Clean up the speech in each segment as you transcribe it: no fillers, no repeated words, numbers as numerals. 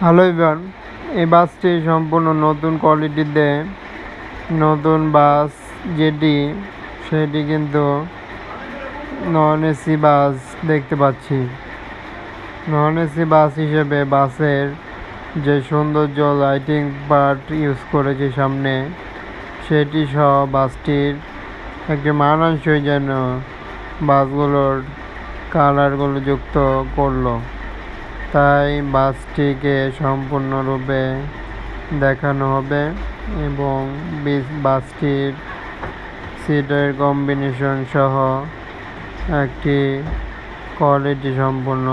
Hello everyone, এই বাসটি সম্পূর্ণ নতুন কোয়ালিটিতে নতুন বাস সেটি কিন্তু নন এসি বাস দেখতে পাচ্ছি। নন এসি বাস হিসেবে বাসের যে সৌন্দর্য লাইটিং পার্ট ইউজ করেছে সামনে, সেটি সহ বাসটির একটি মানানসই যেন বাসগুলোর কালারগুলো যুক্ত করলো। তাই বাসটিকে সম্পূর্ণরূপে দেখানো হবে এবং বাসটির সিটের কম্বিনেশন সহ একটি কোয়ালিটি সম্পূর্ণ।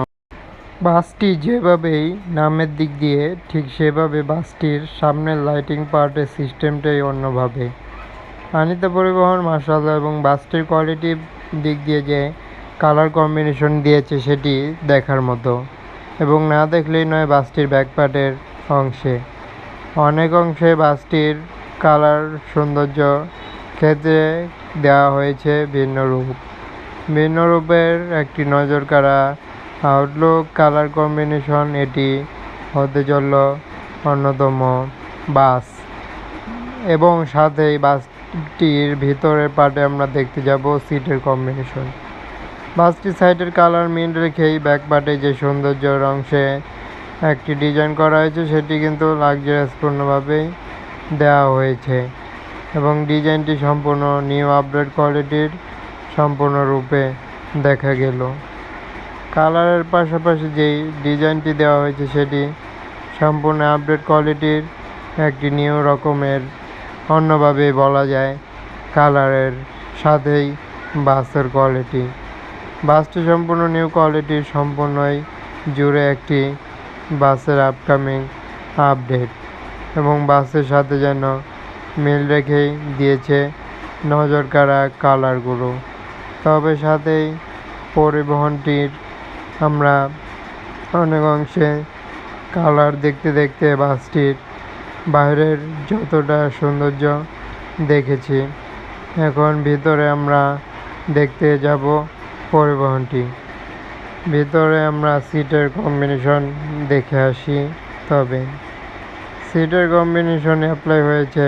বাসটি যেভাবেই নামের দিক দিয়ে ঠিক সেভাবে বাসটির সামনের লাইটিং পার্টের সিস্টেমটাই অন্যভাবে। আনিতা পরিবহন মাশাআল্লাহ, এবং বাসটির কোয়ালিটির দিক দিয়ে যে কালার কম্বিনেশন দিয়েছে সেটি দেখার মতো, এবং না দেখলেই নয়। বাসটির ব্যাকপার্টের অংশে অনেক অংশে বাসটির কালার সৌন্দর্য ক্ষেত্রে দেওয়া হয়েছে ভিন্ন রূপের একটি নজর কাড়া আউটলুক কালার কম্বিনেশন। এটি হতে চলল অন্যতম বাস, এবং সাথেই বাসটির ভিতরের পার্টে আমরা দেখতে যাব সিটের কম্বিনেশন। বাসটির সাইডের কালার মিল রেখেই ব্যাক পার্টে যে সৌন্দর্যের অংশে একটি ডিজাইন করা হয়েছে সেটি কিন্তু লাক্সারিয়াসপূর্ণভাবেই দেওয়া হয়েছে, এবং ডিজাইনটি সম্পূর্ণ নিউ আপডেট কোয়ালিটির সম্পূর্ণরূপে দেখা গেল। কালারের পাশাপাশি যেই ডিজাইনটি দেওয়া হয়েছে সেটি সম্পূর্ণ আপডেট কোয়ালিটির একটি নিউ রকমের, অন্যভাবে বলা যায় কালারের সাথেই বাসের কোয়ালিটি। বাসটি সম্পূর্ণ নিউ কোয়ালিটির, সম্পূর্ণই জুড়ে একটি বাসের আপকামিং আপডেট, এবং বাসের সাথে যেন মিল রেখেই দিয়েছে নজর কাড়া কালারগুলো। তবে সাথেই পরিবহনটির আমরা অনেক অংশে কালার দেখতে দেখতে বাসটির বাইরের যতটা সৌন্দর্য দেখেছি, এখন ভিতরে আমরা দেখতে যাব পরিবহনটি। ভিতরে আমরা সিটের কম্বিনেশন দেখে আসি। তবে সিটের কম্বিনেশন অ্যাপ্লাই হয়েছে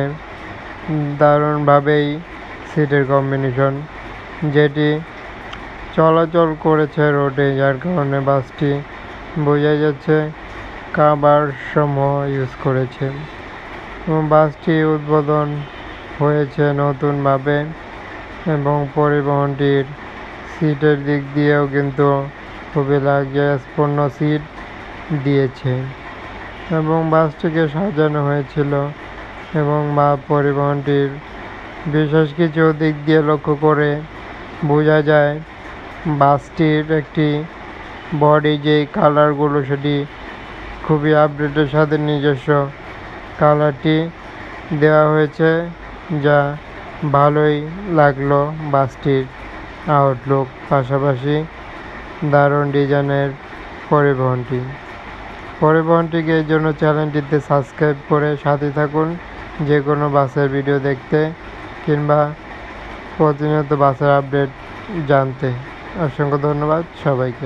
দারুণভাবেই সিটের কম্বিনেশন, যেটি চলাচল করেছে রোডে, যার কারণে বাসটি বোঝা যাচ্ছে কাভার সমূহ ইউজ করেছে, এবং বাসটি উদ্বোধন হয়েছে নতুনভাবে, এবং পরিবহনটির সিটের দিক দিয়েও কিন্তু খুবই লাক্সারিয়াসপূর্ণ সিট দিয়েছে, এবং বাসটিকে সাজানো হয়েছিল। এবং পরিবহনটির বিশেষ কিছু দিক দিয়ে লক্ষ্য করে বোঝা যায় বাসটির একটি বডি যেই কালারগুলো সেটি খুবই আপডেটের সাথে নিজস্ব কালারটি দেওয়া হয়েছে, যা ভালোই লাগলো বাসটির আউটলুক। পাশাপাশি দারুণ ডিজাইনের পরিবহনটিকে এর জন্য চ্যানেলটিতে সাবস্ক্রাইব করে সাথে থাকুন, যে কোনো বাসের ভিডিও দেখতে কিংবা প্রতিনিয়ত বাসের আপডেট জানতে। অসংখ্য ধন্যবাদ সবাইকে।